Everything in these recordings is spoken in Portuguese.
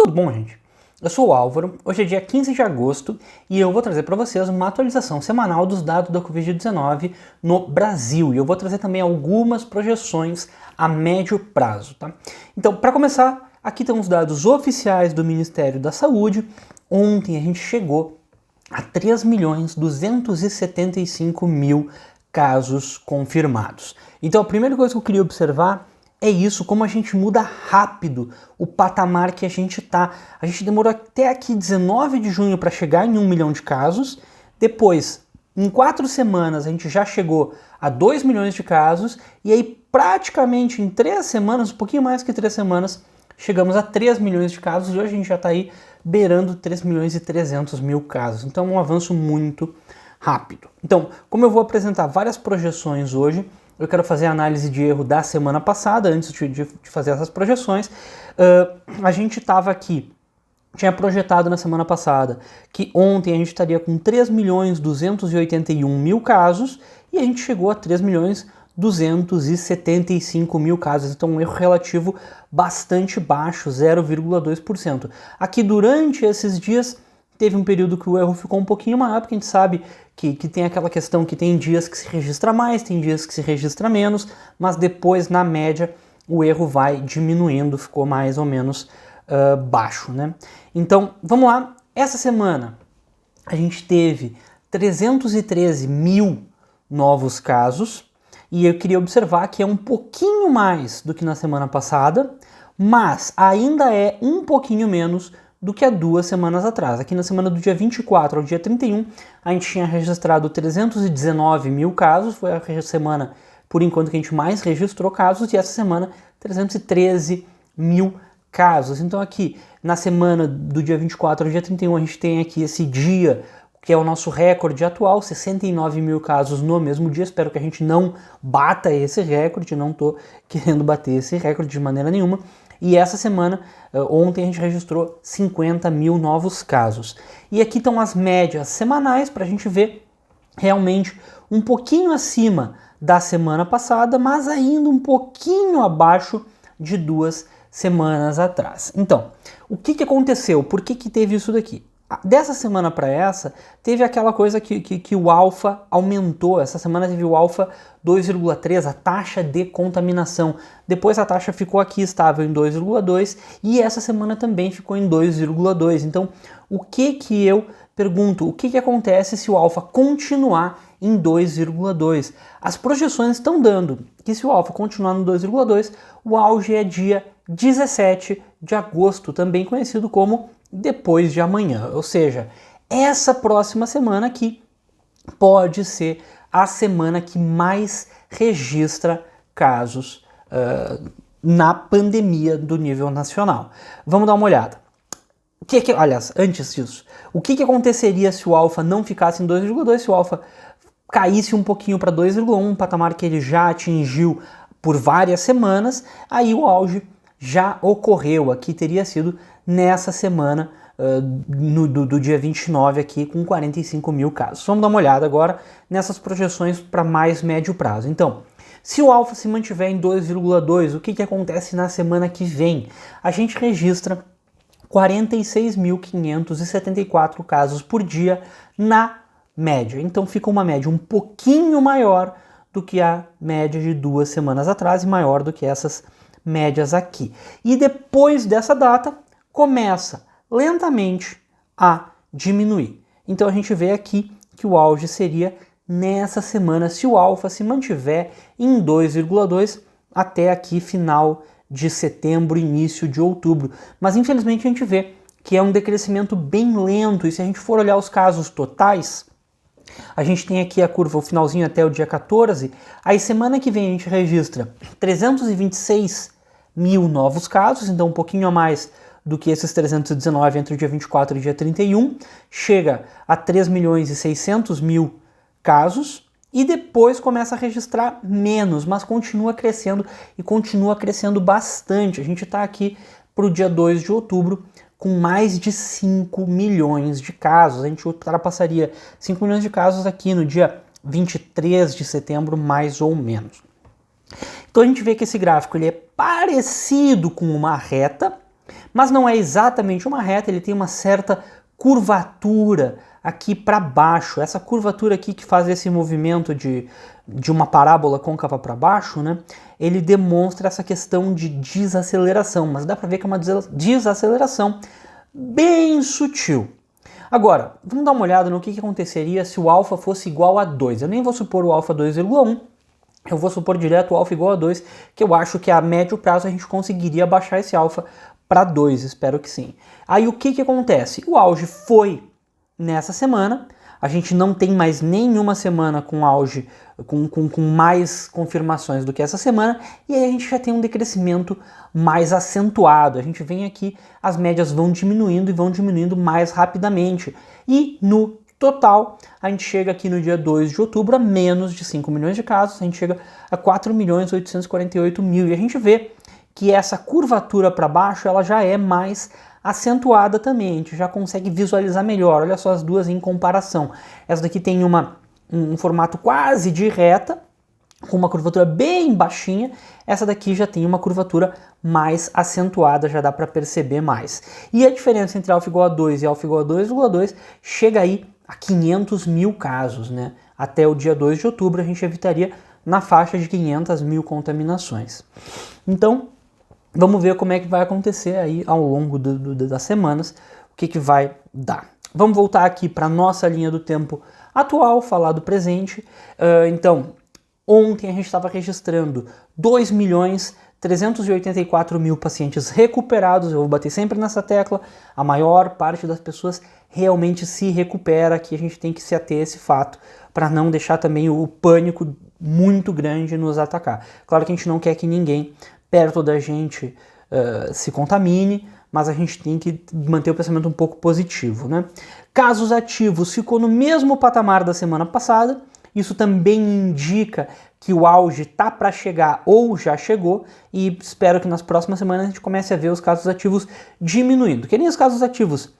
Tudo bom, gente? Eu sou o Álvaro, hoje é dia 15 de agosto e eu vou trazer para vocês uma atualização semanal dos dados da Covid-19 no Brasil. E eu vou trazer também algumas projeções a médio prazo, tá? Então, para começar, aqui estão os dados oficiais do Ministério da Saúde. Ontem a gente chegou a 3.275.000 casos confirmados. Então, a primeira coisa que eu queria observar é isso, como a gente muda rápido o patamar que a gente tá. A gente demorou até aqui 19 de junho para chegar em 1 milhão de casos. Depois, em 4 semanas, a gente já chegou a 2 milhões de casos. E aí, praticamente em 3 semanas, um pouquinho mais que 3 semanas, chegamos a 3 milhões de casos. E hoje a gente já está aí beirando 3 milhões e 300 mil casos. Então, é um avanço muito rápido. Então, como eu vou apresentar várias projeções hoje, eu quero fazer a análise de erro da semana passada, antes de fazer essas projeções. A gente estava aqui, tinha projetado na semana passada, que ontem a gente estaria com 3.281.000 casos, e a gente chegou a 3.275.000 casos, então um erro relativo bastante baixo, 0,2%. Aqui durante esses dias, teve um período que o erro ficou um pouquinho maior, porque a gente sabe que tem aquela questão que tem dias que se registra mais, tem dias que se registra menos, mas depois, na média, o erro vai diminuindo, ficou mais ou menos baixo, né? Então, vamos lá. Essa semana, a gente teve 313 mil novos casos, e eu queria observar que é um pouquinho mais do que na semana passada, mas ainda é um pouquinho menos do que há 2 semanas atrás. Aqui na semana do dia 24 ao dia 31, a gente tinha registrado 319 mil casos, foi a semana, por enquanto, que a gente mais registrou casos, e essa semana 313 mil casos. Então aqui, na semana do dia 24 ao dia 31, a gente tem aqui esse dia, que é o nosso recorde atual, 69 mil casos no mesmo dia. Espero que a gente não bata esse recorde, não estou querendo bater esse recorde de maneira nenhuma. E essa semana, ontem a gente registrou 50 mil novos casos. E aqui estão as médias semanais para a gente ver realmente um pouquinho acima da semana passada, mas ainda um pouquinho abaixo de 2 semanas atrás. Então, o que aconteceu? Por que teve isso daqui? Dessa semana para essa, teve aquela coisa que o alfa aumentou. Essa semana teve o alfa 2,3, a taxa de contaminação. Depois a taxa ficou aqui estável em 2,2 e essa semana também ficou em 2,2. Então, o que eu pergunto? O que acontece se o alfa continuar em 2,2? As projeções estão dando que se o alfa continuar no 2,2, o auge é dia 17 de agosto, também conhecido como depois de amanhã, ou seja, essa próxima semana aqui pode ser a semana que mais registra casos na pandemia do nível nacional. Vamos dar uma olhada. Aliás, antes disso, o que aconteceria se o alfa não ficasse em 2,2, se o alfa caísse um pouquinho para 2,1, um patamar que ele já atingiu por várias semanas? Aí o auge já ocorreu, aqui teria sido nessa semana do dia 29 aqui, com 45 mil casos. Vamos dar uma olhada agora nessas projeções para mais médio prazo. Então, se o alfa se mantiver em 2,2, o que acontece na semana que vem? A gente registra 46.574 casos por dia na média. Então fica uma média um pouquinho maior do que a média de 2 semanas atrás e maior do que essas médias aqui. E depois dessa data, começa lentamente a diminuir. Então a gente vê aqui que o auge seria nessa semana, se o alfa se mantiver em 2,2 até aqui final de setembro, início de outubro. Mas infelizmente a gente vê que é um decrescimento bem lento, e se a gente for olhar os casos totais, a gente tem aqui a curva, o finalzinho até o dia 14, aí semana que vem a gente registra 326 mil novos casos, então um pouquinho a mais do que esses 319 entre o dia 24 e o dia 31, chega a 3.600.000 casos, e depois começa a registrar menos, mas continua crescendo, e continua crescendo bastante. A gente está aqui para o dia 2 de outubro com mais de 5 milhões de casos. A gente ultrapassaria 5 milhões de casos aqui no dia 23 de setembro, mais ou menos. Então a gente vê que esse gráfico ele é parecido com uma reta, mas não é exatamente uma reta, ele tem uma certa curvatura aqui para baixo. Essa curvatura aqui que faz esse movimento de uma parábola côncava para baixo, né? Ele demonstra essa questão de desaceleração, mas dá para ver que é uma desaceleração bem sutil. Agora, vamos dar uma olhada no que aconteceria se o alfa fosse igual a 2. Eu nem vou supor o alfa 2,1, eu vou supor direto o alfa igual a 2, que eu acho que a médio prazo a gente conseguiria baixar esse alfa para 2, espero que sim. Aí o que acontece? O auge foi nessa semana, a gente não tem mais nenhuma semana com auge, com mais confirmações do que essa semana, e aí a gente já tem um decrescimento mais acentuado. A gente vem aqui, as médias vão diminuindo e vão diminuindo mais rapidamente. E no total, a gente chega aqui no dia 2 de outubro a menos de 5 milhões de casos, a gente chega a 4.848.000, e a gente vê que essa curvatura para baixo ela já é mais acentuada também, a gente já consegue visualizar melhor. Olha só as duas em comparação. Essa daqui tem um formato quase de reta, com uma curvatura bem baixinha. Essa daqui já tem uma curvatura mais acentuada, já dá para perceber mais. E a diferença entre alfa igual a 2 e alfa igual a 2,2 chega aí a 500.000 casos, né? Até o dia 2 de outubro a gente evitaria na faixa de 500.000 contaminações. Então, vamos ver como é que vai acontecer aí ao longo das semanas, o que vai dar. Vamos voltar aqui para a nossa linha do tempo atual, falar do presente. Então, ontem a gente estava registrando 2.384.000 pacientes recuperados. Eu vou bater sempre nessa tecla. A maior parte das pessoas realmente se recupera, aqui a gente tem que se ater a esse fato, para não deixar também o pânico muito grande nos atacar. Claro que a gente não quer que ninguém perto da gente se contamine, mas a gente tem que manter o pensamento um pouco positivo, né? Casos ativos ficou no mesmo patamar da semana passada, isso também indica que o auge tá para chegar ou já chegou, e espero que nas próximas semanas a gente comece a ver os casos ativos diminuindo. Que nem os casos ativos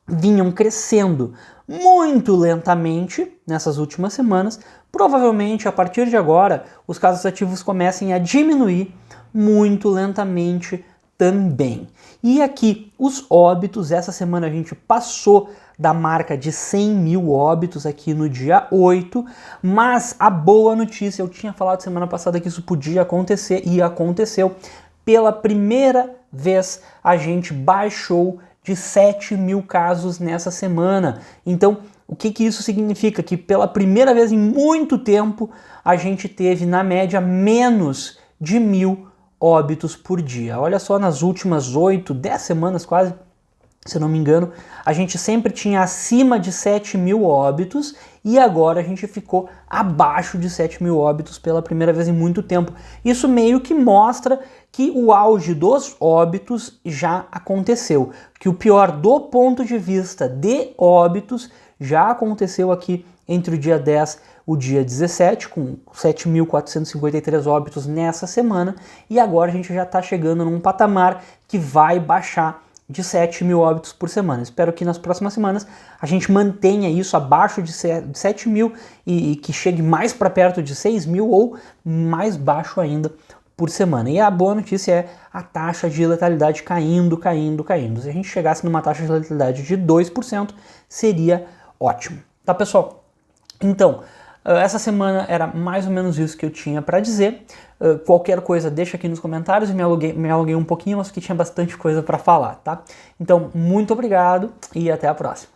vinham crescendo muito lentamente nessas últimas semanas, provavelmente a partir de agora os casos ativos comecem a diminuir muito lentamente também. E aqui os óbitos, essa semana a gente passou da marca de 100.000 óbitos aqui no dia 8, mas a boa notícia, eu tinha falado semana passada que isso podia acontecer e aconteceu. Pela primeira vez a gente baixou de 7.000 casos nessa semana. Então, o que isso significa? Que pela primeira vez em muito tempo a gente teve na média menos de 1.000 óbitos por dia. Olha só, nas últimas 8, 10 semanas quase, se eu não me engano, a gente sempre tinha acima de 7.000 óbitos e agora a gente ficou abaixo de 7.000 óbitos pela primeira vez em muito tempo. Isso meio que mostra que o auge dos óbitos já aconteceu, que o pior do ponto de vista de óbitos já aconteceu aqui entre o dia 10 e o dia 17, com 7.453 óbitos nessa semana, e agora a gente já está chegando num patamar que vai baixar de 7.000 óbitos por semana. Espero que nas próximas semanas a gente mantenha isso abaixo de 7.000 e que chegue mais para perto de 6.000 ou mais baixo ainda por semana. E a boa notícia é a taxa de letalidade caindo. Se a gente chegasse numa taxa de letalidade de 2%, seria ótimo. Tá, pessoal? Então, essa semana era mais ou menos isso que eu tinha para dizer. Qualquer coisa deixa aqui nos comentários, me aluguei um pouquinho, mas que tinha bastante coisa para falar, tá? Então, muito obrigado e até a próxima.